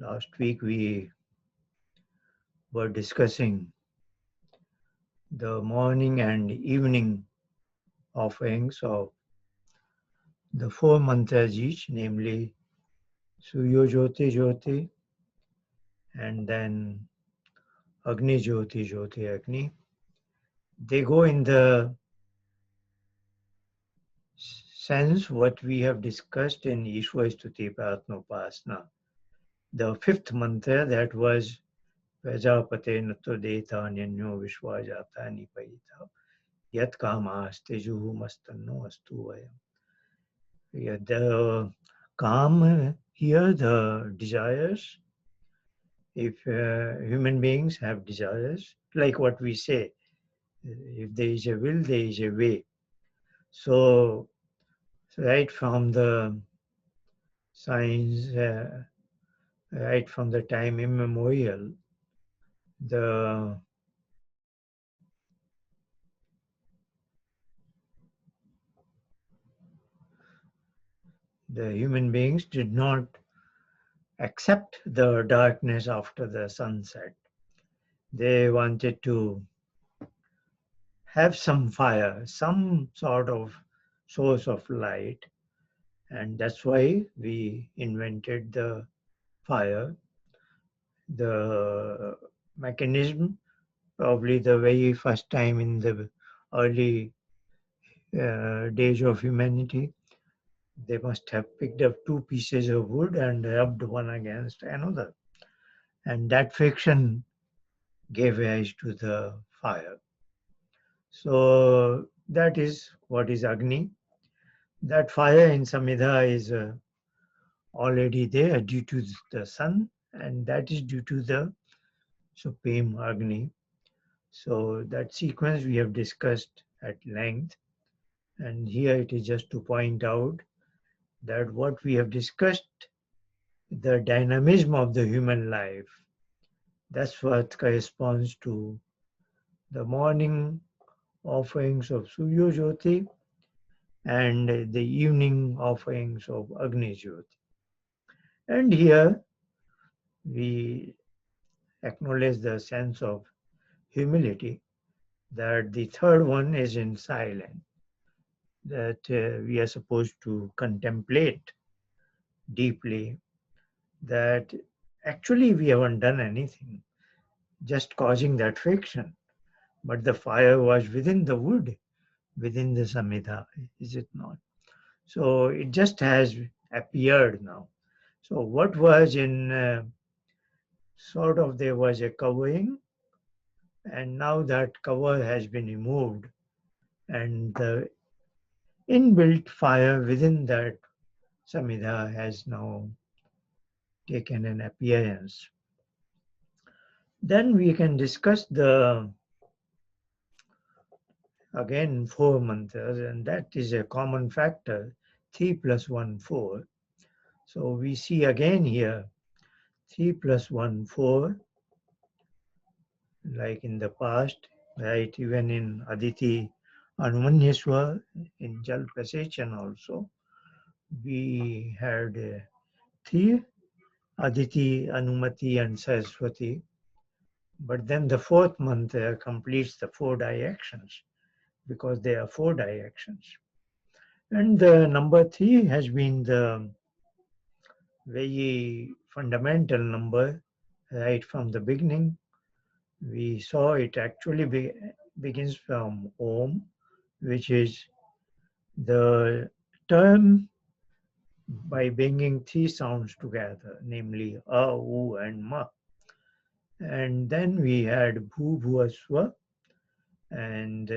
Last week we were discussing the morning and evening offerings of the four mantras each, namely Suyo Jyoti Jyoti and then Agni Jyoti Jyoti Agni. They go in the sense what we have discussed in Ishwar Stuti Pratnopasna. The fifth mantra that was Prajapate Natto Deta Nyanyo Vishwajata Nipayita Yat Kamaste Juhu Mastanno Astu Vayam. Yeah, the calm here, the desires, if human beings have desires, like what we say, if there is a will, there is a way. So, right from the science, right from the time immemorial, the human beings did not accept the darkness after the sunset. They wanted to have some fire, some sort of source of light, and that's why we invented the fire. The mechanism, probably the very first time in the early days of humanity, they must have picked up two pieces of wood and rubbed one against another, and that friction gave rise to the fire. So that is what is Agni. That fire in Samhita is already there due to the sun, and that is due to the supreme Agni. So that sequence we have discussed at length, and here it is just to point out that what we have discussed, the dynamism of the human life, that's what corresponds to the morning offerings of Surya Jyoti and the evening offerings of Agni Jyoti. And here we acknowledge the sense of humility that the third one is in silence, that we are supposed to contemplate deeply, that actually we haven't done anything, just causing that friction. But the fire was within the wood, within the Samhita, is it not? So it just has appeared now. So what was in sort of there was a covering, and now that cover has been removed, and the inbuilt fire within that Samhita has now taken an appearance. Then we can discuss the again four mantras, and that is a common factor, 3 plus 1, 4. So we see again here 3 plus 1, 4, like in the past, right? Even in Aditi Anumanyaswa, in Jal Prasechan also, we had 3, Aditi, Anumati, and Saraswati. But then the fourth mantra completes the 4 directions, because there are 4 directions. And the number 3 has been the very fundamental number right from the beginning. We saw it actually begins from Om, which is the term by bringing 3 sounds together, namely A, U, and Ma. And then we had Bhu, Bhuva, Swa, and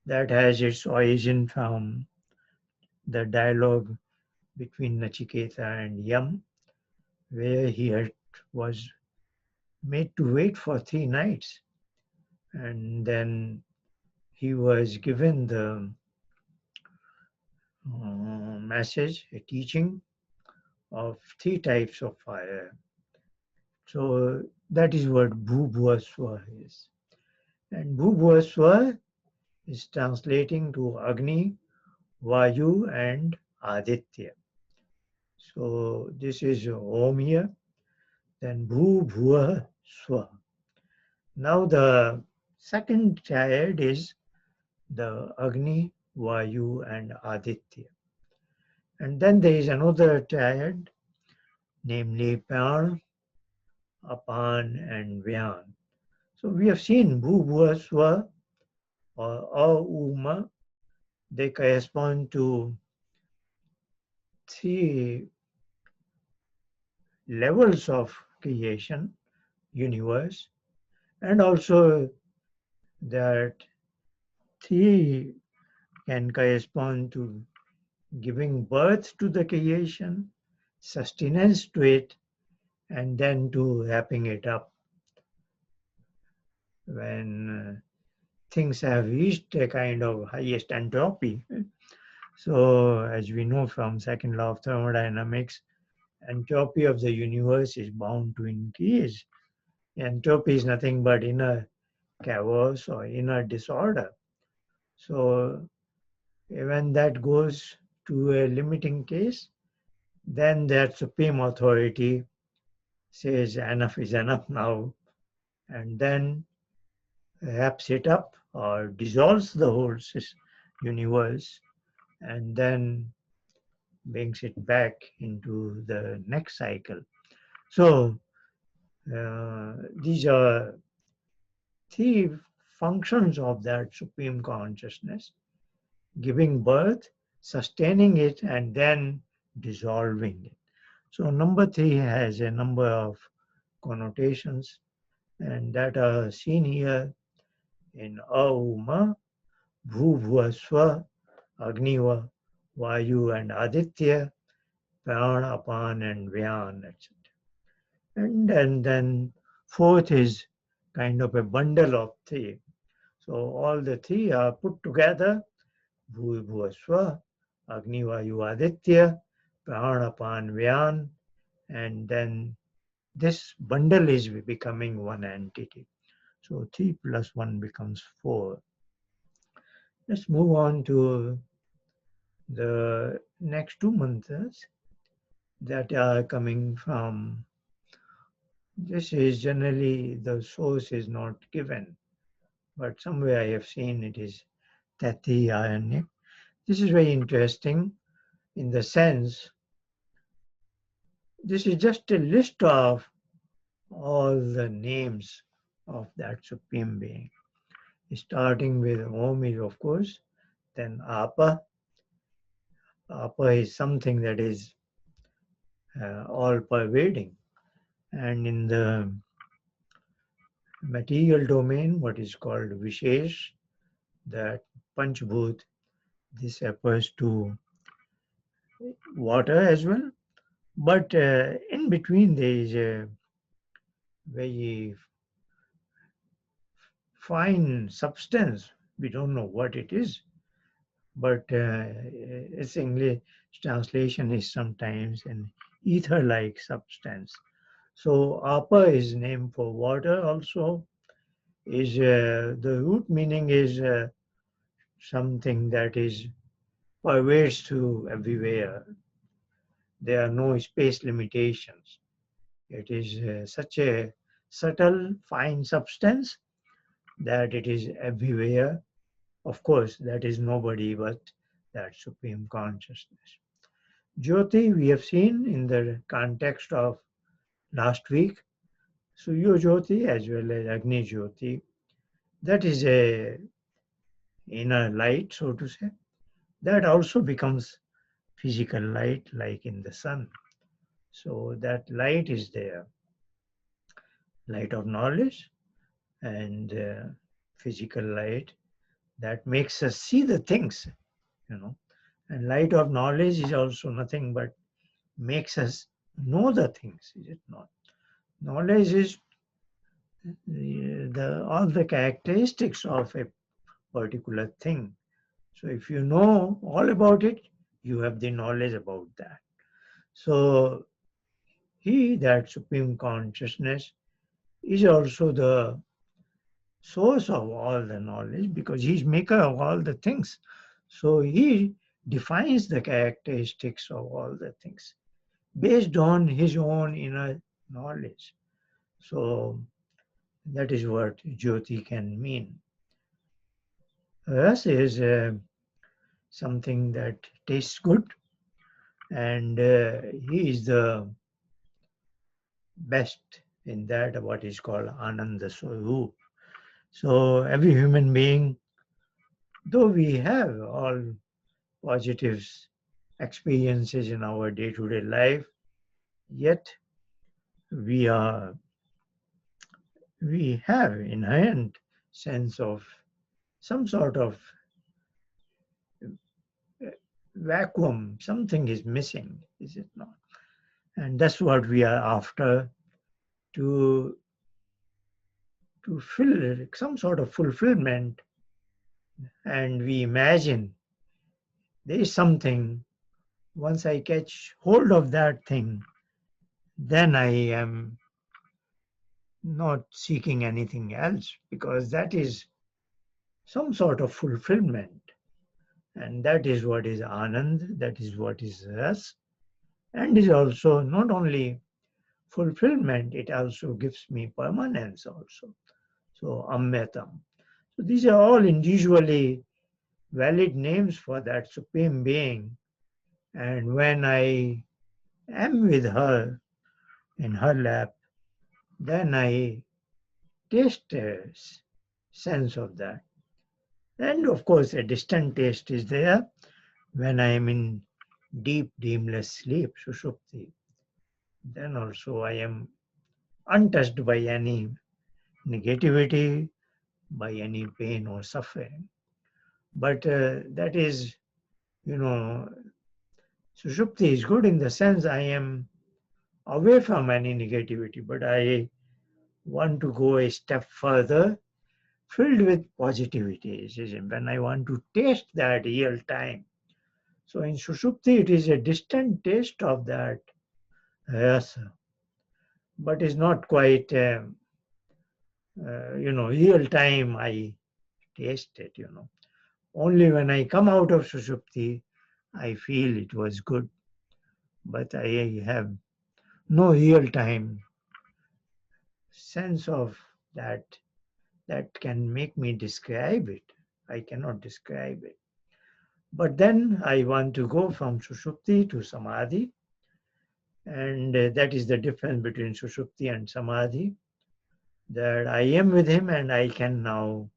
that has its origin from the dialogue between Nachiketa and Yam, where was made to wait for 3 nights. And then he was given the message, a teaching of 3 types of fire. So that is what Bhu Swa is. And Bhu Swa is translating to Agni, Vayu, and Aditya. So this is Om here, then Bhu Bhuva Swa. Now the second triad is the Agni, Vayu and Aditya. And then there is another triad, namely Pran, Apan and Vyan. So we have seen Bhu Bhuva Swa or Auma. They correspond to three levels of creation, universe, and also that three can correspond to giving birth to the creation, sustenance to it, and then to wrapping it up when things have reached a kind of highest entropy. So, as we know from second law of thermodynamics, entropy of the universe is bound to increase. Entropy is nothing but inner chaos or inner disorder. So, when that goes to a limiting case, then that supreme authority says enough is enough now, and then wraps it up or dissolves the whole universe, and then brings it back into the next cycle. So these are three functions of that supreme consciousness: giving birth, sustaining it, and then dissolving it. So number three has a number of connotations, and that are seen here in Auma, Bhuvva Swa, Agniva, Vayu and Aditya, Pran, Apan and Vyan, etc. And then fourth is kind of a bundle of three. So all the three are put together, Bhuvva Swa, Agni, Vayu, Aditya, Pran, Apan, Vyan, and then this bundle is becoming one entity. So 3 plus 1 becomes 4. Let's move on to the next two mantras that are coming from. This is generally the source is not given, but somewhere I have seen it is Tati Ionic. This is very interesting in the sense this is just a list of all the names of that Supreme Being. Starting with Om is, of course, then Apa. Apa is something that is all pervading. And in the material domain, what is called Vishesh, that Panchbhut, this refers to water as well. But in between, there is a very fine substance. We don't know what it is, but its English translation is sometimes an ether-like substance. So Apa is name for water also. Is the root meaning is something that is pervades to everywhere. There are no space limitations. It is such a subtle, fine substance that it is everywhere. Of course, that is nobody but that supreme consciousness. Jyoti, we have seen in the context of last week, Suyo Jyoti as well as Agni Jyoti. That is a inner light, so to say. That also becomes physical light, like in the sun. So that light is there, light of knowledge and physical light that makes us see the things, you know. And light of knowledge is also nothing but makes us know the things, is it not? Knowledge is all the characteristics of a particular thing. So if you know all about it, you have the knowledge about that. So he, that supreme consciousness, is also the source of all the knowledge because he's maker of all the things. So he defines the characteristics of all the things based on his own inner knowledge. So that is what Jyoti can mean. Ras is something that tastes good, and he is the best in that what is called Ananda Swarup. So every human being, though we have all positives experiences in our day-to-day life, yet we are we have inherent sense of some sort of vacuum. Something is missing, is it not? And that's what we are after, to fill some sort of fulfillment. And we imagine there is something. Once I catch hold of that thing, then I am not seeking anything else, because that is some sort of fulfillment. And that is what is Anand, that is what is Ras, and is also not only fulfillment, it also gives me permanence also. So Amyatam. So these are all individually valid names for that Supreme Being. And when I am with her in her lap, then I taste a sense of that. And of course, a distant taste is there when I am in deep, dreamless sleep, Sushupti. Then also I am untouched by any negativity, by any pain or suffering. But that is, you know, Sushupti is good in the sense I am away from any negativity, but I want to go a step further, filled with positivity. When I want to taste that real time. So in Sushupti, it is a distant taste of that rasa, but it's not quite, real time I taste it. Only when I come out of Sushupti, I feel it was good, but I have no real time sense of that can make me describe it. I cannot describe it. But then I want to go from Sushupti to Samadhi, and that is the difference between Sushupti and Samadhi, that I am with him and I can now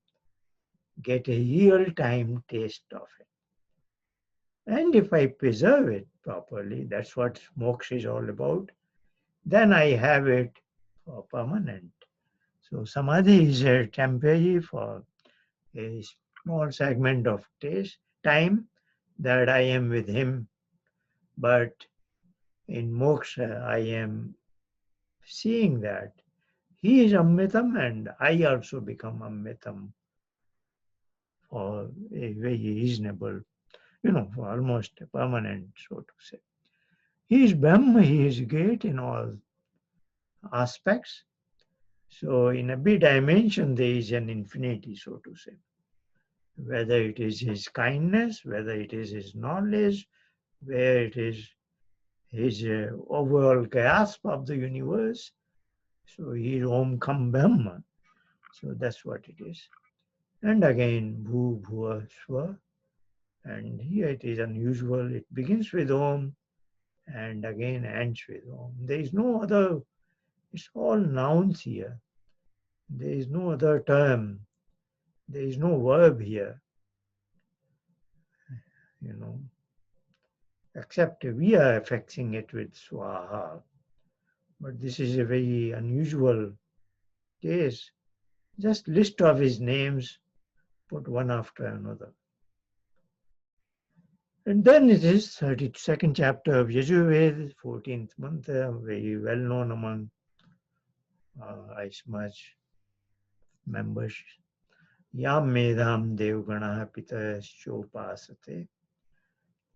get a real time taste of it. And if I preserve it properly, that's what moksha is all about, then I have it for permanent. So Samadhi is a temporary for a small segment of time that I am with him, but in moksha I am seeing that he is Amritam and I also become Amritam for a very reasonable, for almost permanent, so to say. He is Brahma, he is great in all aspects. So in every dimension there is an infinity, so to say. Whether it is his kindness, whether it is his knowledge, where it is his overall grasp of the universe. So he is Om Kam Brahma. So that's what it is. And again, Bhu Bhuva Swa. And here it is unusual. It begins with Om and again ends with Om. There is no other, it's all nouns here. There is no other term. There is no verb here, you know, except we are affixing it with Swaha. But this is a very unusual case. Just list of his names, put one after another. And then it is 32nd chapter of Yajurveda, 14th mantra, very well known among Ismaj members. Yam medham devgana pitayashchopasate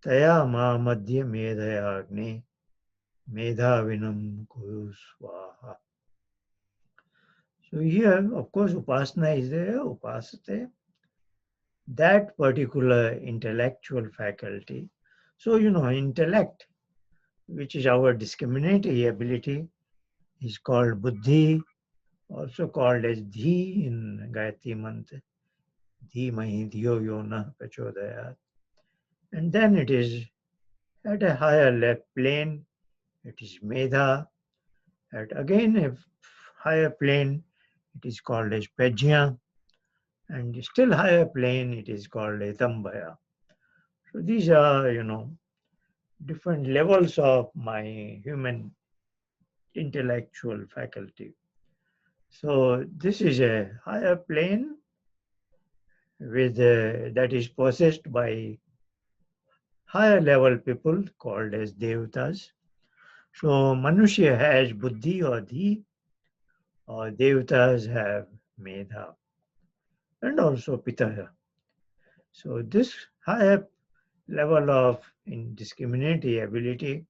taya ma madhya medhaya agne medhavinam kuru swaha. So here, of course, upasana is there, upasate, that particular intellectual faculty. So, intellect, which is our discriminatory ability, is called Buddhi, also called as Dhi in Gayatri Mantra. Dhimahi Dhiyo Yo Na Prachodayat. And then it is at a higher plane, it is Medha. At again a higher plane, it is called as Pajya. And still higher plane, it is called as Tambhaya. So these are, different levels of my human intellectual faculty. So this is a higher plane with that is possessed by higher level people called as devatas. So Manushya has buddhi or dhi, or devatas have medha, and also pitaya. So this higher level of indiscriminate ability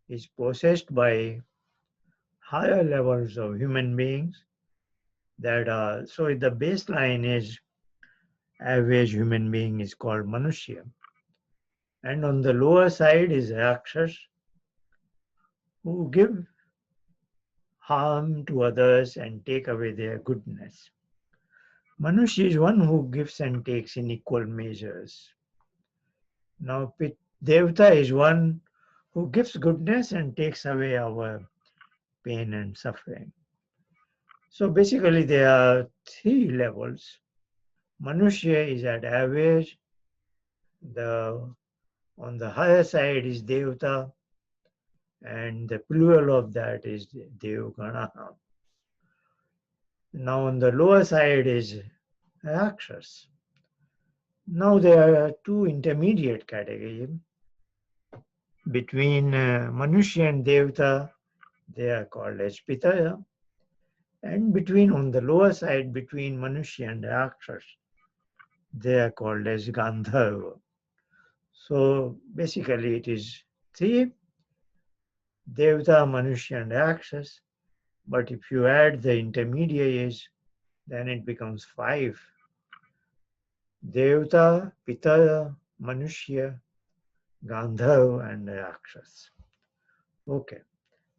is possessed by higher levels of human beings that are, so the baseline is average human being is called Manushya. And on the lower side is Rakshas, who give harm to others and take away their goodness. Manushya is one who gives and takes in equal measures. Now, Devta is one who gives goodness and takes away our pain and suffering. So basically, there are three levels. Manushya is at average. On the higher side is Devta, and the plural of that is Devgana. Now on the lower side is Rakshas. Now there are two intermediate categories between Manushya and Devta. They are called as Pitaya, and between on the lower side between Manushya and Rakshas, they are called as Gandharva. So basically it is three, Devta, Manushya and Rakshas, but if you add the intermediaries, then it becomes five. Devta, Pitaya, Manushya, Gandharva and Rakshas. Okay.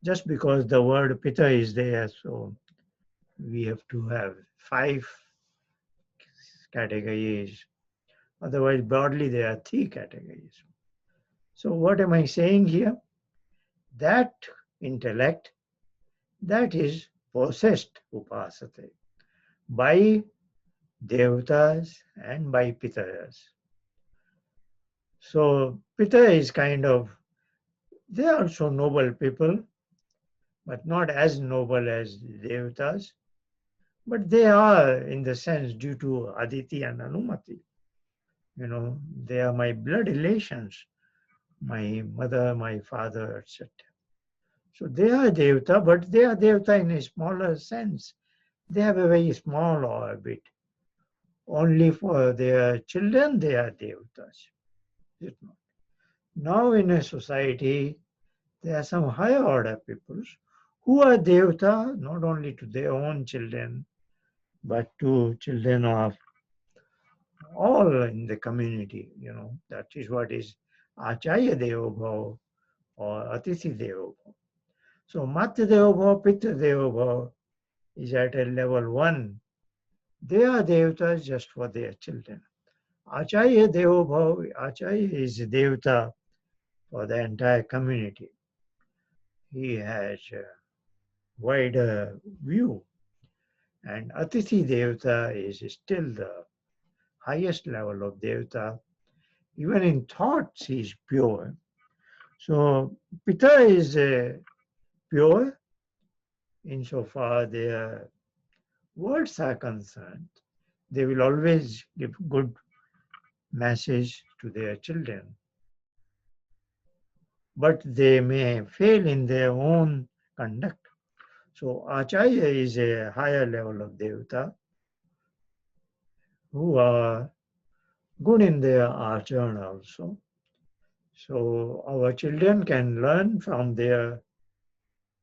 Just because the word Pita is there, so we have to have five categories. Otherwise, broadly, there are three categories. So what am I saying here? That intellect, that is possessed upasate by devatas and by pitayas. So Pita is kind of, they are also noble people, but not as noble as devatas. But they are, in the sense, due to Aditi and Anumati. They are my blood relations, my mother, my father, etc. So they are Devta, but they are Devta in a smaller sense. They have a very small orbit. Only for their children, they are Devtas. Now, in a society, there are some higher order peoples who are Devta not only to their own children, but to children of all in the community. That is what is Acharya Devabhav or Atithi Devabhav. So Matya Devabhav, Pitta Devabhav is at a level 1. They are Devatas just for their children. Acharya Devabhav, Acharya is Devata for the entire community. He has a wider view. And Atithi Devata is still the highest level of Devata. Even in thoughts, he is pure. So Pitta is pure insofar their words are concerned. They will always give good message to their children. But they may fail in their own conduct. So Acharya is a higher level of Devata who are good in their acharana also. So our children can learn from their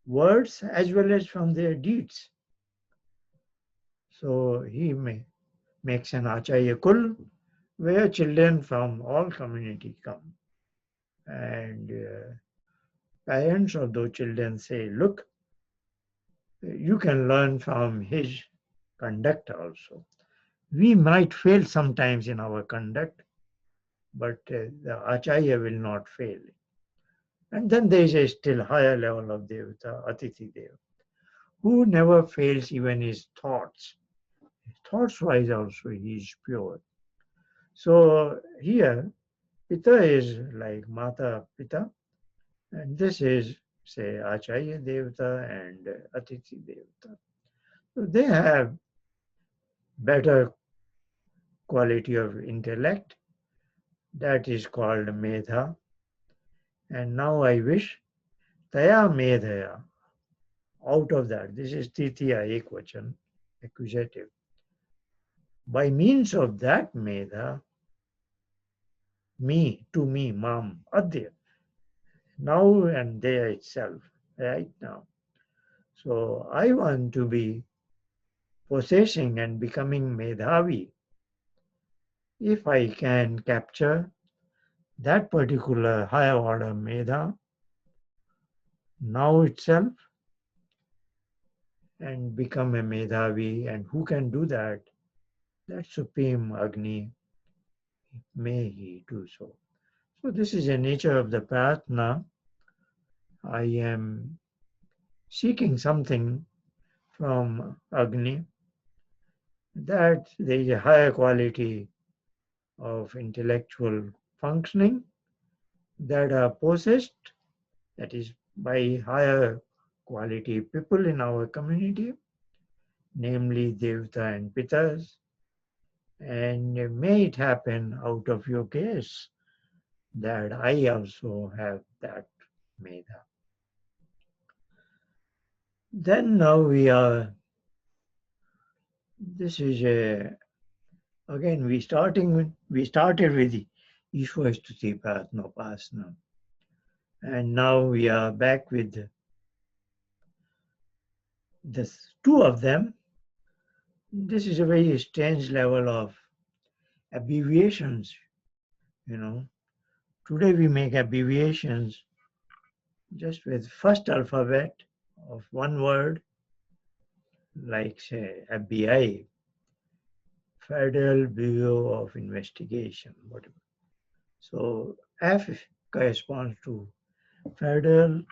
words as well as from their deeds. So he makes an Acharya Kul where children from all community come. And parents of those children say, look, You can learn from his conduct also. We might fail sometimes in our conduct, but the Acharya will not fail. And then there is a still higher level of Devata, Atithi Dev, who never fails even his thoughts. Thoughts wise also he is pure. So here, Pita is like Mata Pita, and this is, say, Acharya Devata and Atithi Devata. So they have better quality of intellect, that is called Medha. And now I wish Taya Medhaya, out of that, this is Titiya Ekvachan, accusative. By means of that Medha, me, to me, Mam, Adya, now and there itself, right now. So I want to be possessing and becoming Medhavi. If I can capture that particular higher order Medha now itself and become a Medhavi, and who can do that? That Supreme Agni, may he do so. So this is the nature of the Pratna. I am seeking something from Agni, that there is a higher quality of intellectual functioning that are possessed, that is by higher quality people in our community, namely Devta and Pitas, and may it happen out of your case that I also have that Medha. Then now this is again we started with the Ishwar Stuti Pratnopasana, and now we are back with this two of them. This is a very strange level of abbreviations, you know. Today we make abbreviations just with first alphabet of one word, like say FBI, Federal Bureau of Investigation, whatever. So F corresponds to Federal,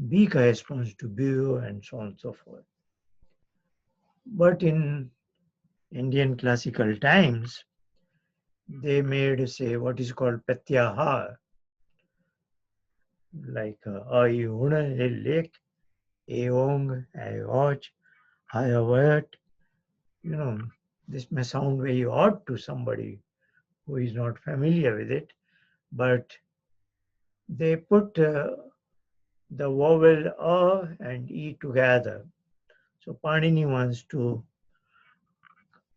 B corresponds to Bureau, and so on and so forth. But in Indian classical times, they made, say, what is called Pratyahar, like Ayuna, a lake, Aong, Ayoj, Hayawat. You know, this may sound very odd to somebody who is not familiar with it, but they put the vowel A and E together. So Panini wants to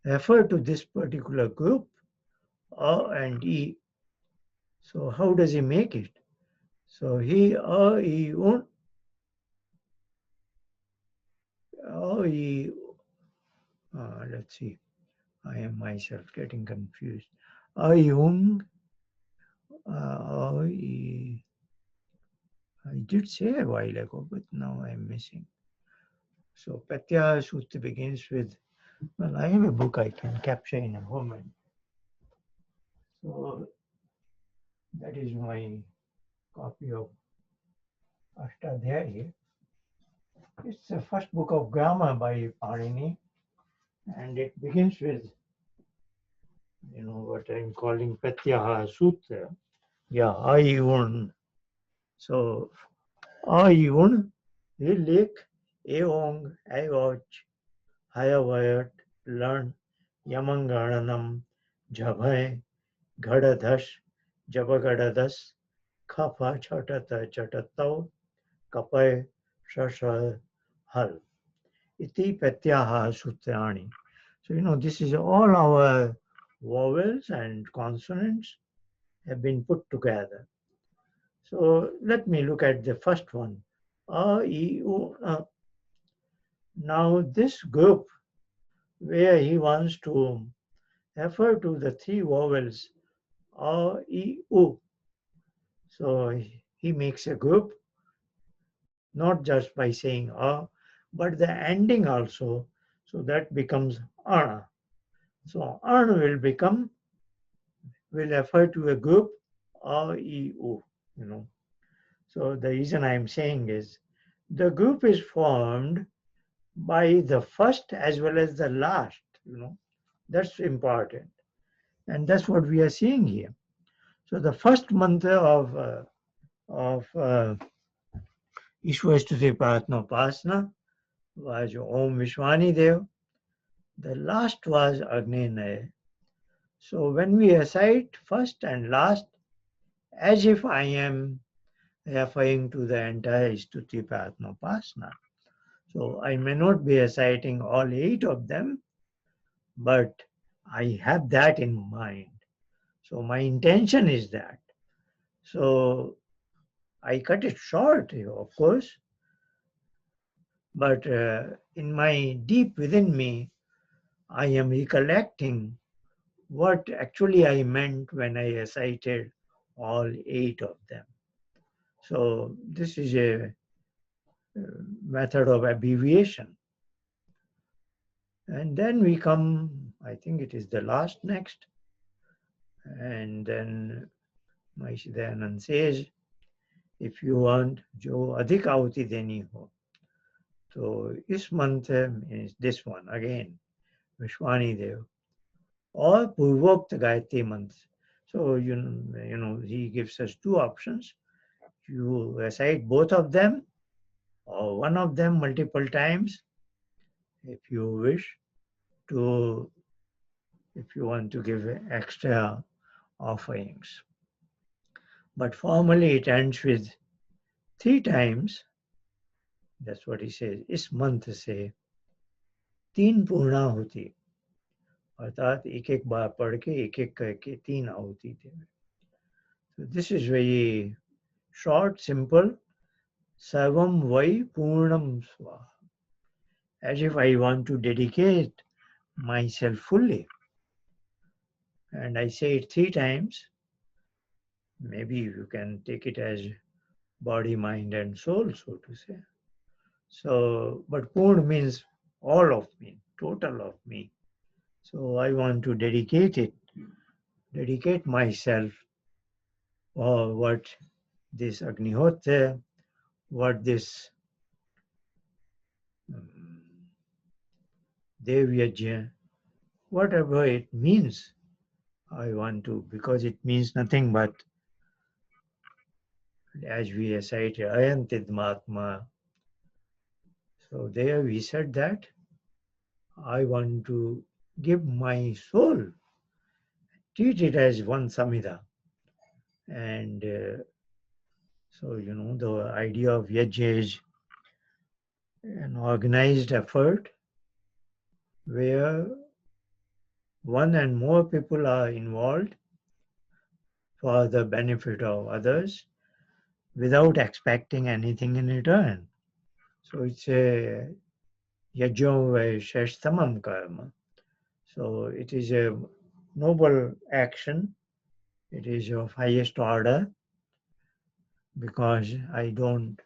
refer to this particular group, A and E. So how does he make it? So he A, E, Un, A, E, let's see, I am myself getting confused. A, Jung, A, E, I did say a while ago, but now I'm missing. So Pratyahara Sutra begins with, well, I have a book I can capture in a moment. So that is my copy of Ashtadhyayi. It's the first book of grammar by Panini, and it begins with, what I'm calling Pratyahara Sutra. Yeah, Ayun. So Ayun, Rilik, Eong, Ayoj, Hayavayat, Learn, Yamangaranam, Jabhay, Gadadash, Jabagadadas, Kapha Chatata Chatatau, Kapai Shasha Hal. Iti Petyaha Sutrani. So, this is all our vowels and consonants have been put together. So, let me look at the first one. A, E, U, A. Now, this group where he wants to refer to the three vowels A, E, U. So he makes a group, not just by saying A, but the ending also, so that becomes Ana. So Ana will refer to a group A, E, O, you know. So the reason I'm saying is the group is formed by the first as well as the last, you know. That's important. And that's what we are seeing here. So the first mantra of Ishwar Pratnopasna was Om Vishwani Dev. The last was Agni. So when we recite first and last, as if I am referring to the entire Stuti Pratnopasna. So I may not be reciting all 8 of them, but I have that in mind. So my intention is that. So I cut it short, of course, but in my deep within me, I am recollecting what actually I meant when I recited all 8 of them. So this is a method of abbreviation. And then we come, I think it is the last next. And then Mahishdayanand says, if you want, Jo Adhik Ahuti Deni Ho. So this mantra is this one again, Vishwani Dev, or Purvokta Gayatri mantra. So you know he gives us 2 options. You recite both of them or one of them multiple times if you wish to, if you want to give extra offerings. But formally it ends with 3 times. That's what he says. इस मंत्र से 3 पूर्णाहुति, अर्थात एक एक बार पढ़ के एक एक करके 3 आहुति देवे. So this is very short, simple. Sarvam vai purnam swaha. As if I want to dedicate myself fully. And I say it 3 times. Maybe you can take it as body, mind, and soul, so to say. So, but Purn means all of me, total of me. So I want to dedicate myself for what this Agnihotra, what this Devyajna, whatever it means, I want to, because it means nothing but, as we recited, Ayantid Mahatma. So there we said that I want to give my soul, treat it as one Samhita. And so, you know, the idea of Yajna is an organized effort where one and more people are involved for the benefit of others without expecting anything in return. So it's a yajno shashtamam karma. So it is a noble action. It is of highest order because I don't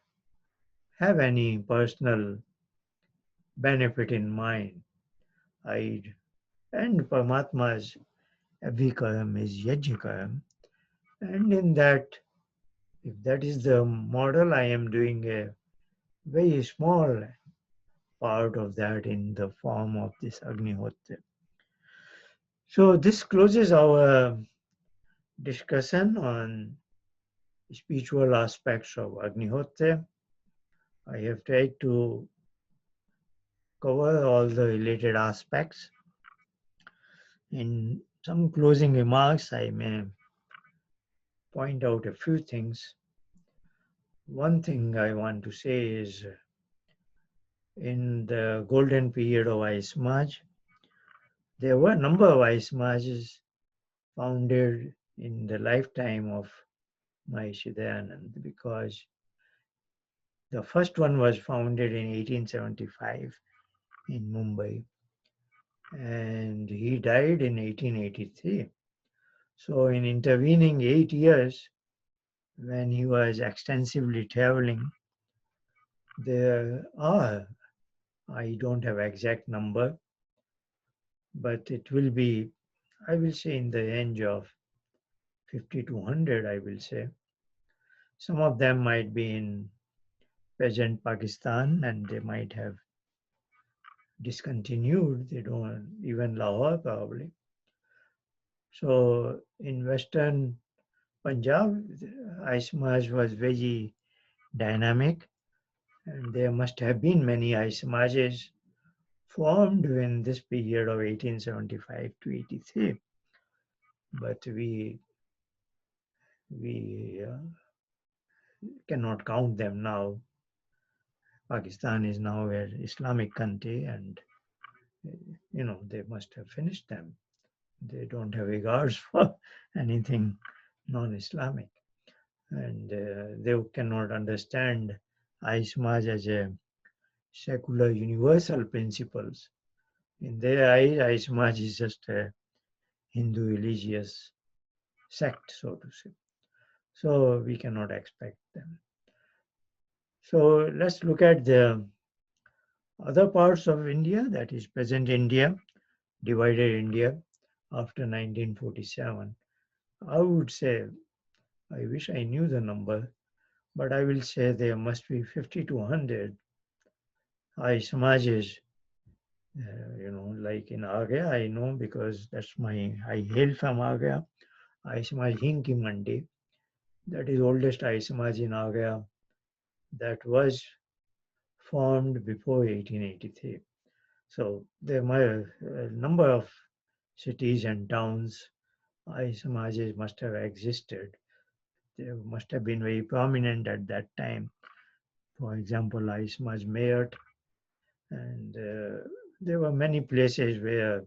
have any personal benefit in mind. And Paramatma's abhikaram is yajnakaram. And in that, if that is the model, I am doing a very small part of that in the form of this Agnihotra. So this closes our discussion on spiritual aspects of Agnihotra. I have tried to cover all the related aspects. In some closing remarks, I may point out a few things. One thing I want to say is in the golden period of Ismaj, there were a number of Ismajes founded in the lifetime of Maharishi Dayanand, because the first one was founded in 1875 in Mumbai and he died in 1883. So in intervening 8 years, when he was extensively traveling, there are I don't have exact number, but it will be, I will say, in the range of 50 to 100, I will say. Some of them might be in present Pakistan and they might have discontinued. They don't, even Lahore probably. So in Western Punjab, ice march was very dynamic, and there must have been many ice marches formed in this period of 1875 to 83. But we cannot count them now. Pakistan is now an Islamic country, and they must have finished them. They don't have regards for anything non-Islamic, and they cannot understand ice march as a secular universal principles. In their eyes, ice march is just a Hindu religious sect, so to say. So we cannot expect them. So let's look at the other parts of India, that is present India, divided India after 1947. I would say, I wish I knew the number, but I will say there must be 50 to 100 Samajes. Like in Agra, I know because I hail from Agra. Samaj Hinki Mandi, that is oldest Samaj in Agra, that was formed before 1883. So there are a number of cities and towns Samajes must have existed. They must have been very prominent at that time. For example, Samaj Meerut, and there were many places where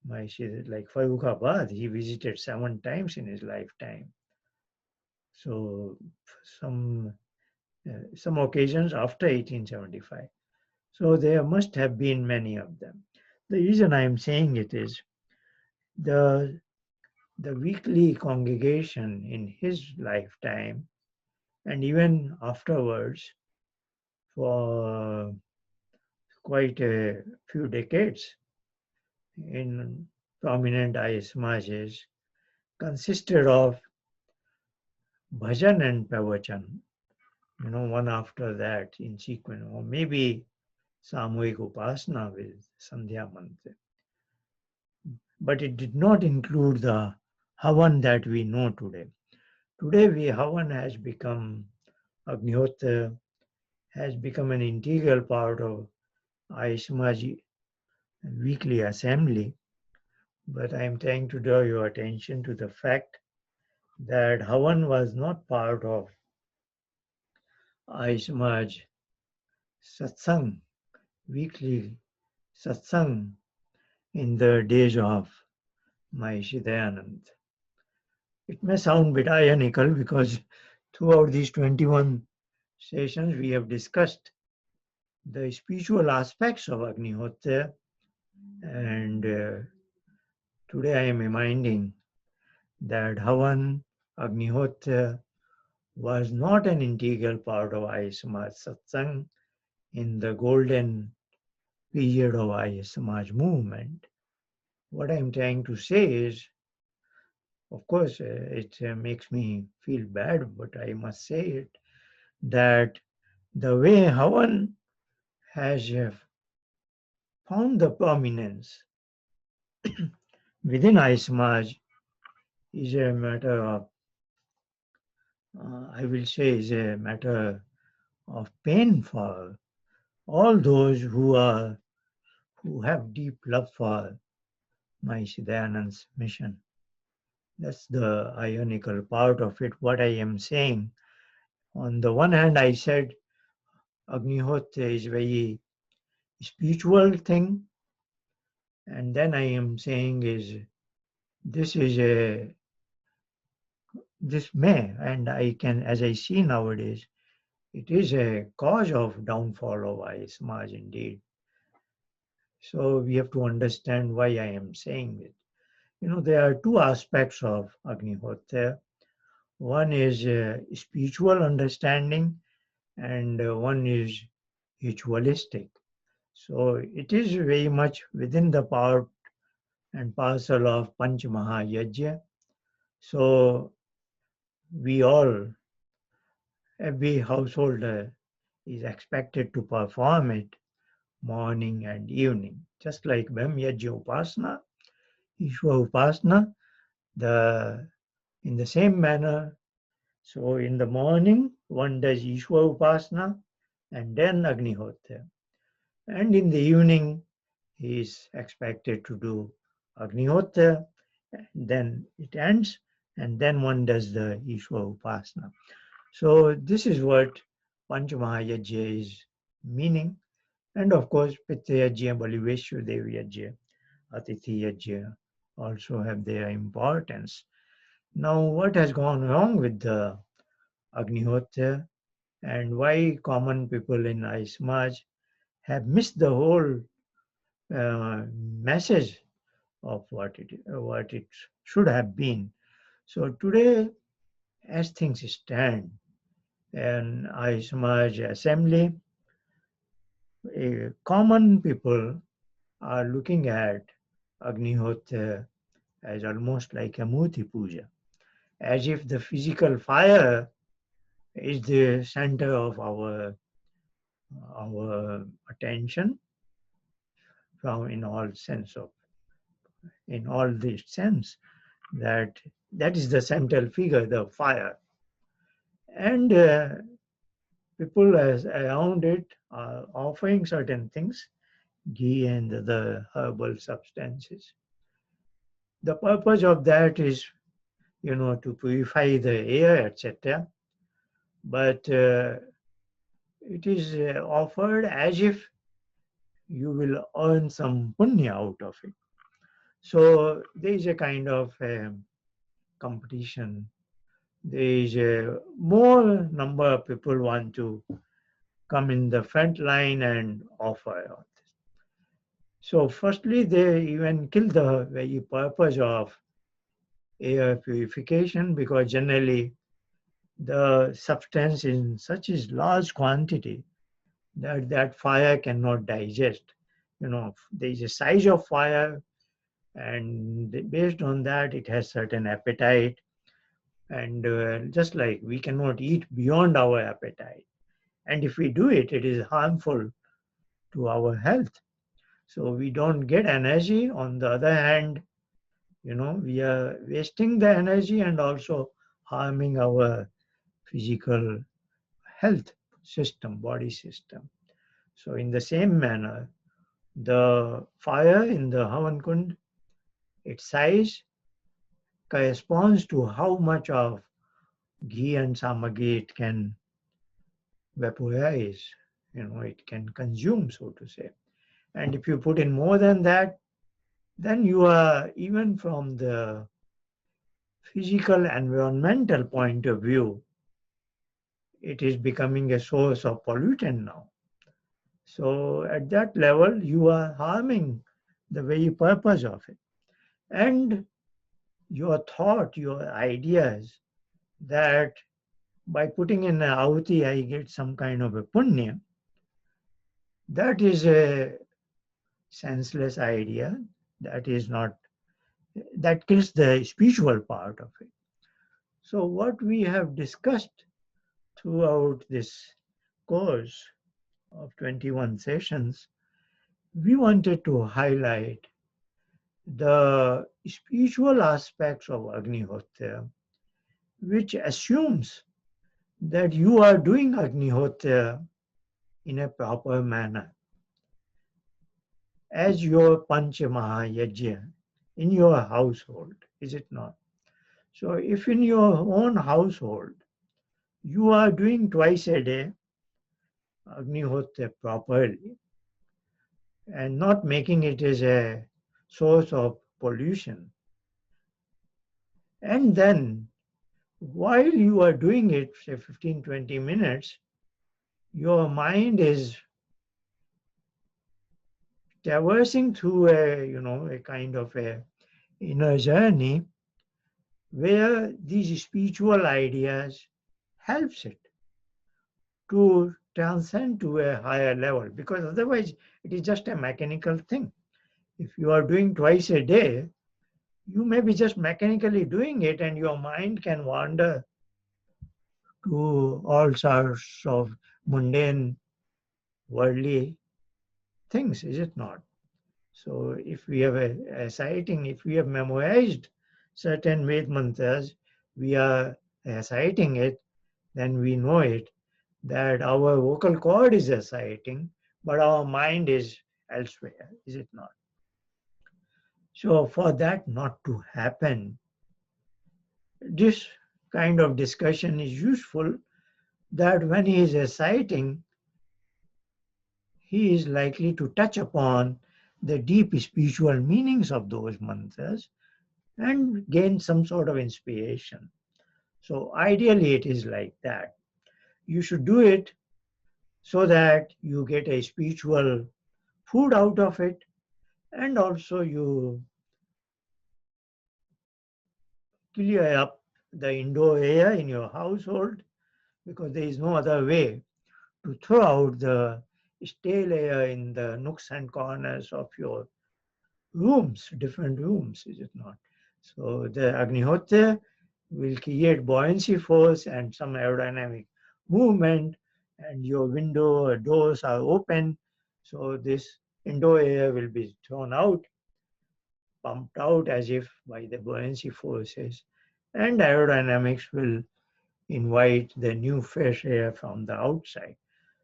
like Farrukhabad, he visited 7 times in his lifetime. So some some occasions after 1875. So there must have been many of them. The reason I am saying it is the the weekly congregation in his lifetime and even afterwards for quite a few decades in prominent Samajes consisted of bhajan and pravachan, one after that in sequence, or maybe Samuhik Upasana with Sandhya Mantra. But it did not include the Havan that we know today. Today, Havan has become, Agnihotra has become an integral part of Aishmaji weekly assembly. But I am trying to draw your attention to the fact that Havan was not part of Aishmaj satsang, weekly satsang in the days of Maharishi Dayanand. It may sound a bit ironical because throughout these 21 sessions we have discussed the spiritual aspects of Agnihotra, and today I am reminding that Havan Agnihotra was not an integral part of Arya Samaj Satsang in the golden period of Arya Samaj movement. What I am trying to say is, of course, it makes me feel bad, but I must say it, that the way Havan has found the prominence within Arya Samaj is a matter of, I will say, is a matter of pain for all those who have deep love for Maharishi Dayanand's mission. That's the ironical part of it. What I am saying, on the one hand, I said Agnihotra is very spiritual thing, and then I am saying is this is a this may, and I can, as I see nowadays, it is a cause of downfall of Arya Samaj indeed. So we have to understand why I am saying it. There are two aspects of Agnihotra. One is spiritual understanding, and one is ritualistic. So it is very much within the part and parcel of Panch Mahayajna. So we all, every householder is expected to perform it morning and evening. Just like Brahmyajna Upasana, Ishwa Upasana, the in the same manner. So in the morning, one does Ishwa Upasana and then Agnihotra. And in the evening, he is expected to do Agnihotra, then it ends, and then one does the Ishwa Upasana. So this is what Panchamahayajya is meaning. And of course, Pityayajya, Baliveshwar Devayajya, Atithi Yajya also have their importance. Now, what has gone wrong with the Agnihotra and why common people in Ismaj have missed the whole message of what it should have been. So today, as things stand, in Ismaj assembly, common people are looking at Agnihotra as almost like a Murti Puja, as if the physical fire is the center of our attention from in all this sense that that is the central figure, the fire, and people as around it are offering certain things, ghee and the herbal substances. The purpose of that is, to purify the air, etc. But it is offered as if you will earn some punya out of it. So there is a kind of competition. There is a more number of people want to come in the front line and offer all this. So firstly, they even kill the very purpose of air purification because generally the substance in such a large quantity that fire cannot digest. There is a size of fire, and based on that, it has certain appetite. And just like we cannot eat beyond our appetite, and if we do it, it is harmful to our health. So we don't get energy. On the other hand, we are wasting the energy and also harming our physical health system, body system. So in the same manner, the fire in the Havan Kund, its size corresponds to how much of ghee and samagri it can vaporize, it can consume, so to say. And if you put in more than that, then you are, even from the physical environmental point of view, it is becoming a source of pollutant now. So at that level, you are harming the very purpose of it. And your thought, your ideas that by putting in a ahuti, I get some kind of a punya, that is a senseless idea. That is not, that kills the spiritual part of it. So what we have discussed throughout this course of 21 sessions, we wanted to highlight the spiritual aspects of Agnihotra, which assumes that you are doing Agnihotra in a proper manner as your Pancha Mahayajna in your household, is it not? So if in your own household you are doing twice a day Agnihotra properly and not making it as a source of pollution, and then while you are doing it, say 15-20 minutes, your mind is traversing through a kind of a inner journey where these spiritual ideas helps it to transcend to a higher level, because otherwise it is just a mechanical thing. If you are doing twice a day, you may be just mechanically doing it and your mind can wander to all sorts of mundane, worldly things, is it not? So if we have a citing, if we have memorized certain Ved mantras, we are reciting it, then we know it, that our vocal cord is reciting, but our mind is elsewhere, is it not? So for that not to happen, this kind of discussion is useful, that when he is reciting, he is likely to touch upon the deep spiritual meanings of those mantras and gain some sort of inspiration. So ideally it is like that. You should do it so that you get a spiritual food out of it, and also you clear up the indoor air in your household, because there is no other way to throw out the stale air in the nooks and corners of your rooms, different rooms, is it not? So the Agnihotra will create buoyancy force and some aerodynamic movement, and your window or doors are open. So this indoor air will be thrown out, pumped out as if by the buoyancy forces, and aerodynamics will invite the new fresh air from the outside.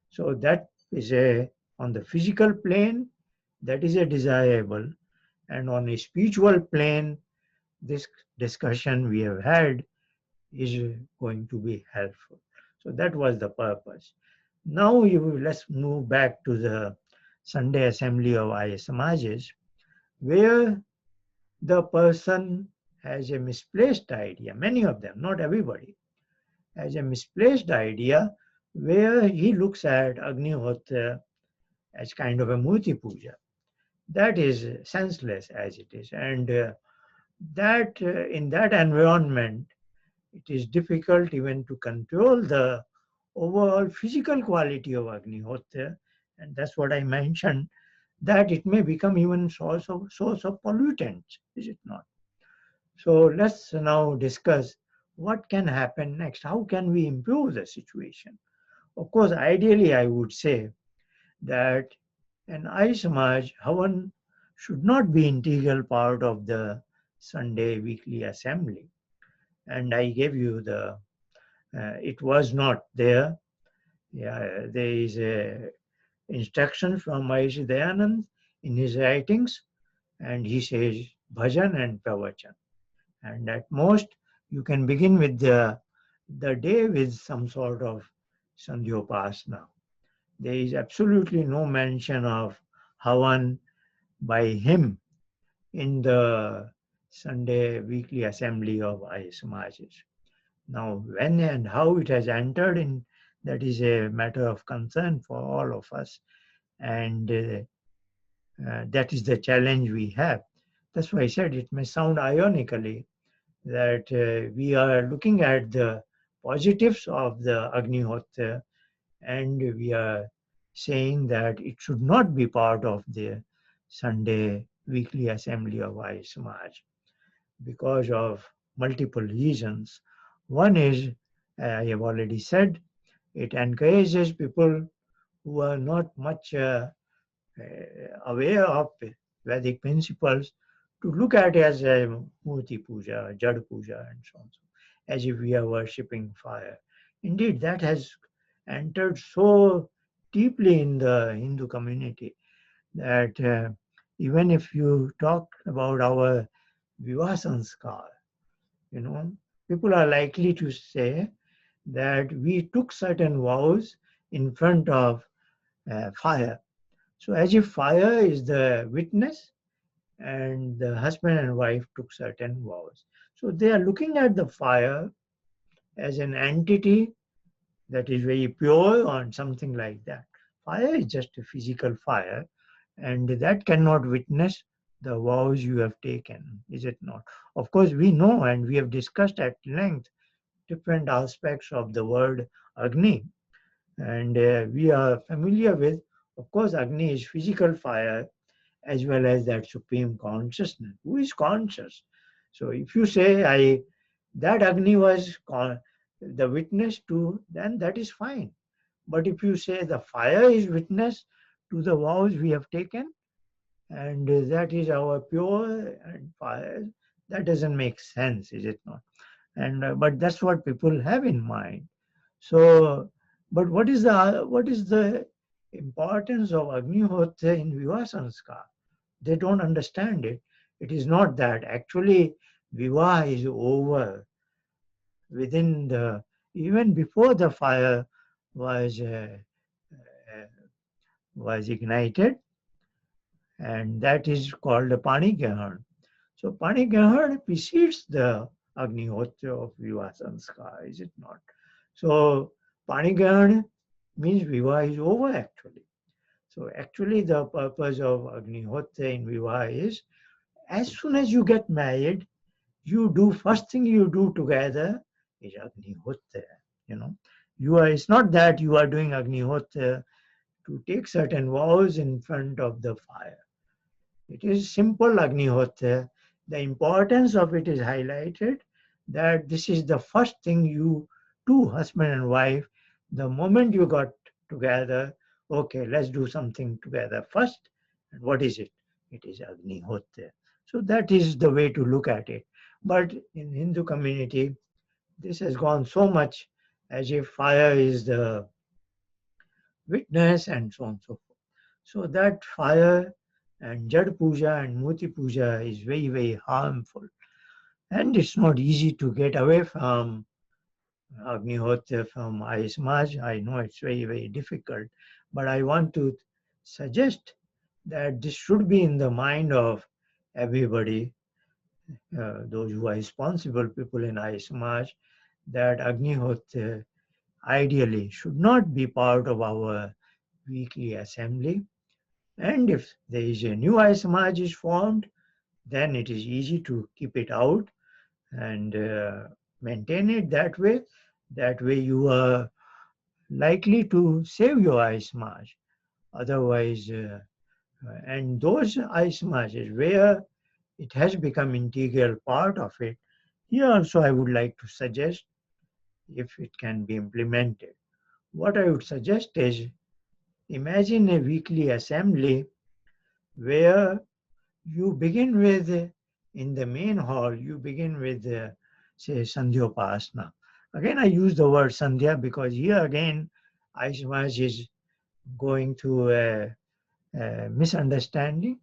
So that is a, on the physical plane, that is a desirable, and on a spiritual plane, this discussion we have had is going to be helpful. So that was the purpose. Now let's move back to the Sunday assembly of Arya Samajas, where the person has a misplaced idea, many of them, not everybody, has a misplaced idea where he looks at Agnihotra as kind of a Murti Puja. That is senseless as it is. And that in that environment, it is difficult even to control the overall physical quality of Agnihotra. And that's what I mentioned, that it may become even source of pollutants, is it not? So let's now discuss what can happen next. How can we improve the situation? Of course, ideally, I would say that an Arya Samaj Havan should not be integral part of the Sunday weekly assembly. And I gave you the, it was not there. Yeah, there is a instruction from Maharishi Dayanand in his writings, and he says bhajan and pravachan. And at most, you can begin with the day with some sort of sandhyopasana. There is absolutely no mention of Havan by him in the Sunday weekly assembly of Arya Samajas. Now, when and how it has entered in, that is a matter of concern for all of us. And that is the challenge we have. That's why I said it may sound ironically that we are looking at the positives of the Agnihotra, and we are saying that it should not be part of the Sunday weekly assembly of Arya Samaj because of multiple reasons. One is, I have already said, it encourages people who are not much aware of Vedic principles to look at it as a Murti Puja, Jad Puja, and so on, as if we are worshipping fire. Indeed, that has entered so deeply in the Hindu community that even if you talk about our Vivaha Sanskar, you know, people are likely to say that we took certain vows in front of fire. So as if fire is the witness and the husband and wife took certain vows. So they are looking at the fire as an entity that is very pure or something like that. Fire is just a physical fire, and that cannot witness the vows you have taken, is it not? Of course, we know and we have discussed at length different aspects of the word Agni. And we are familiar with, of course, Agni is physical fire as well as that supreme consciousness. Who is conscious? So if you say that Agni was the witness to, then that is fine. But if you say the fire is witness to the vows we have taken, and that is our pure and fire, that doesn't make sense, is it not? And but that's what people have in mind. So, but what is the importance of Agnihotra in Vivaha Sanskar? They don't understand it. It is not that. Actually, Vivaha is over within the, even before the fire was was ignited, and that is called the Panigrahan. So Panigrahan precedes the Agnihotra of Vivaha Sanskar, is it not? So Panigrahan means Vivaha is over actually. So actually the purpose of Agnihotra in Vivaha is, as soon as you get married, you do, first thing you do together is Agnihotra. You know, it's not that you are doing Agnihotra to take certain vows in front of the fire. It is simple Agnihotra. The importance of it is highlighted, that this is the first thing you, two husband and wife, the moment you got together, okay, let's do something together first. And what is it? It is Agnihotra. So that is the way to look at it. But in Hindu community, this has gone so much as if fire is the witness and so on and so forth. So that fire and Jad Puja and Murti Puja is very, very harmful. And it's not easy to get away from Agnihotra, from Arya Samaj. I know it's very, very difficult. But I want to suggest that this should be in the mind of everybody, those who are responsible people in Arya Samaj, that Agnihotra ideally should not be part of our weekly assembly. And if there is a new Arya Samaj is formed, then it is easy to keep it out and maintain it that way. That way you are likely to save your Arya Samaj. Otherwise, and those Arya Samajas where it has become integral part of it, here also I would like to suggest, if it can be implemented. What I would suggest is, imagine a weekly assembly where you begin with, in the main hall, you begin with, say, Sandhyopasana. Again, I use the word Sandhya because here again, Aishmaj is going through a misunderstanding.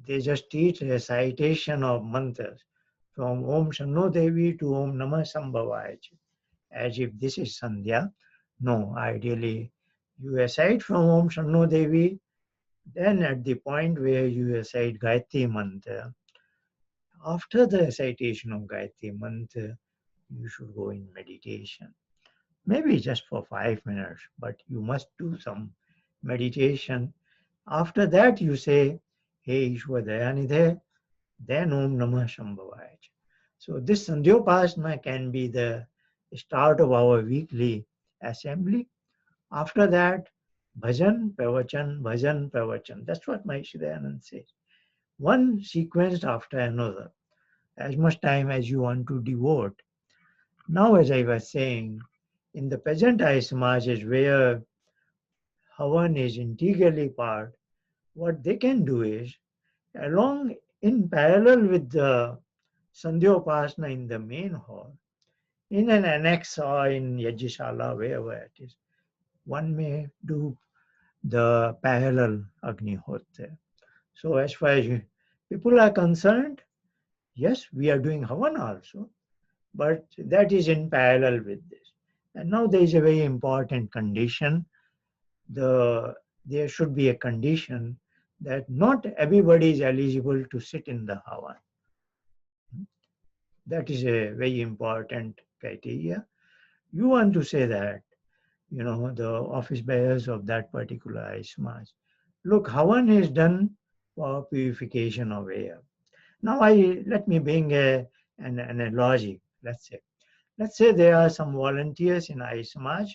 They just teach a citation of mantras from Om Shanno Devi to Om Namah Sambhavaya, as if this is Sandhya. No, ideally, you recite from Om Shanno Devi, then at the point where you recite Gayatri Mantra, after the recitation of Gayatri Mantra, you should go in meditation. Maybe just for 5 minutes, but you must do some meditation. After that, you say, Hey Ishwar Dayanidhe, then Om Namah Shambhavaya. So this Sandhyopasana can be the start of our weekly assembly. After that, bhajan, pravachan, bhajan, pravachan. That's what Maharishi Dayanand says. One sequenced after another, as much time as you want to devote. Now, as I was saying, in the present Arya Samajas where Havan is integrally part, what they can do is, along in parallel with the Sandhyopasana in the main hall, in an annex or in Yajishala, wherever it is, one may do the parallel Agnihotra. So as far as people are concerned, yes, we are doing Havan also, but that is in parallel with this. And now there is a very important condition. There should be a condition that not everybody is eligible to sit in the Havan. That is a very important criteria. You want to say that, the office bearers of that particular Ismas. Look, Havan is done for purification of air. Now let me bring an analogy, let's say. Let's say there are some volunteers in Ismaj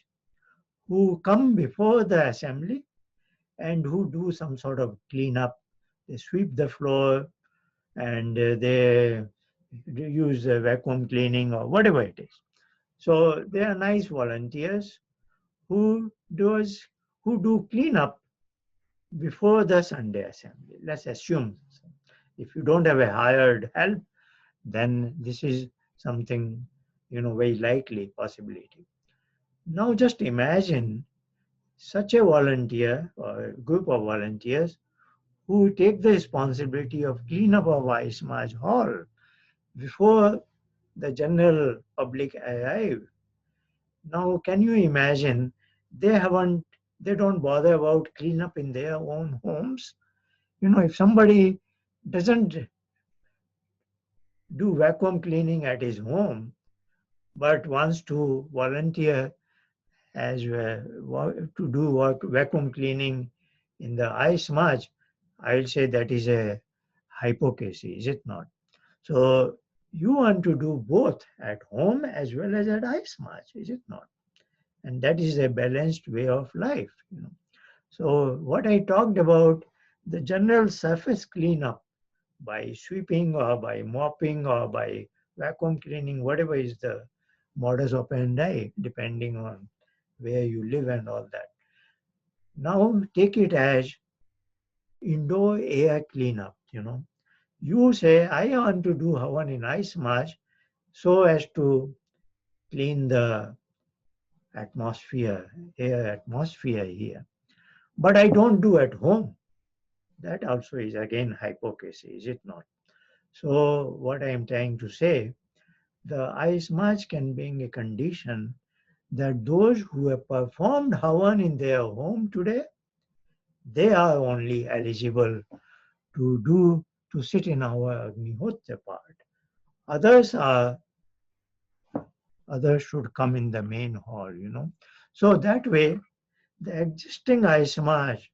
who come before the assembly and who do some sort of cleanup. They sweep the floor and they use vacuum cleaning or whatever it is. So they are nice volunteers who does who do cleanup before the Sunday assembly. Let's assume if you don't have a hired help, then this is something very likely possibility. Now just imagine such a volunteer or group of volunteers who take the responsibility of clean up of Ismaj Hall before the general public arrive. Now, can you imagine? They haven't, they don't bother about clean up in their own homes. If somebody doesn't do vacuum cleaning at his home, but wants to volunteer as to do vacuum cleaning in the ice march, I'll say that is a hypocrisy, is it not? So you want to do both at home as well as at ice march, is it not? And that is a balanced way of life. So what I talked about, the general surface cleanup by sweeping or by mopping or by vacuum cleaning, whatever is the modus operandi, depending on where you live and all that. Now take it as indoor air cleanup. You say, I want to do Havan in ice march so as to clean the atmosphere, air atmosphere here. But I don't do at home. That also is again hypocrisy, is it not? So what I am trying to say, the ice march can bring a condition that those who have performed Havan in their home today, they are only eligible to sit in our Agnihotra part. Others are others should come in the main hall. So that way, the existing ice march,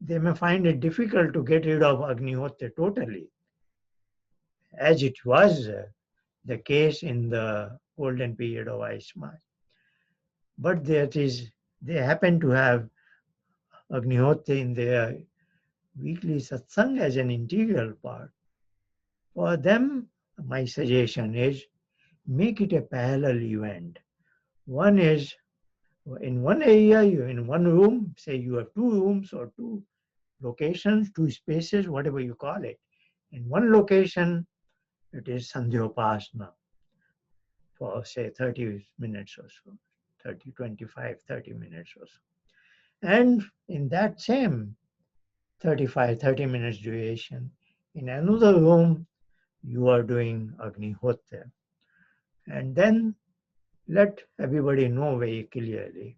they may find it difficult to get rid of Agnihotra totally, as it was the case in the golden period of ice march. But they happen to have Agnihotra in their weekly satsang as an integral part. For them, my suggestion is make it a parallel event. One is in one area, you in one room, say you have two rooms or two locations, two spaces, whatever you call it. In one location, it is Sandhyopasana for say 30 minutes or so, 30, 25, 30 minutes or so. And in that same 35, 30 minutes duration, in another room, you are doing Agnihotra. And then let everybody know very clearly.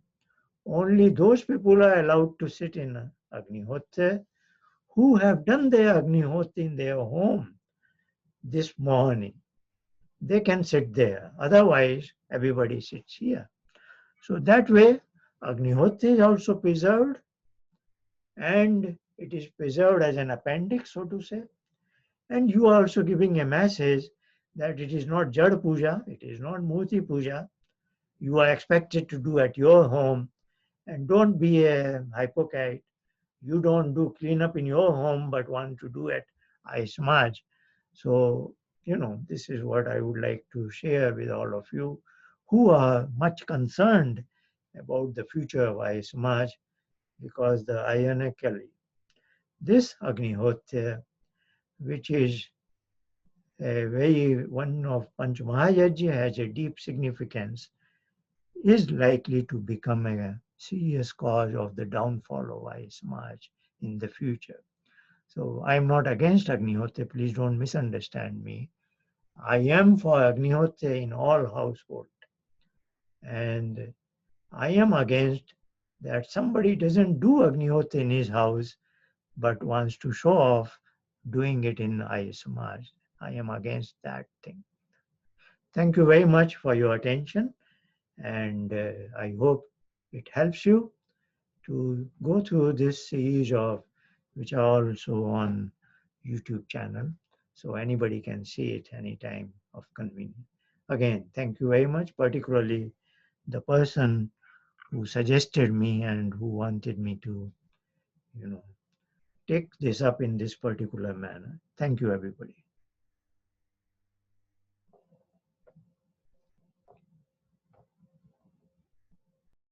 Only those people are allowed to sit in Agnihotra who have done their Agnihotra in their home this morning. They can sit there. Otherwise, everybody sits here. So that way, Agnihotra is also preserved and it is preserved as an appendix, so to say. And you are also giving a message that it is not Jad Puja, it is not Murti Puja. You are expected to do at your home and don't be a hypocrite. You don't do cleanup in your home but want to do at iSmaj. So, this is what I would like to share with all of you who are much concerned about the future of iSmaj because the ironically, this Agnihotra, which is a very one of Panch Mahayajna has a deep significance, is likely to become a serious cause of the downfall of iSmaj in the future. So I am not against Agnihotra, please don't misunderstand me. I am for Agnihotra in all households. And I am against that somebody doesn't do Agnihotra in his house but wants to show off doing it in Samaj. I am against that thing. Thank you very much for your attention and I hope it helps you to go through this series of which are also on YouTube channel so anybody can see it anytime of convenience. Again, thank you very much, particularly the person who suggested me and who wanted me to, you know, take this up in this particular manner. Thank you, everybody.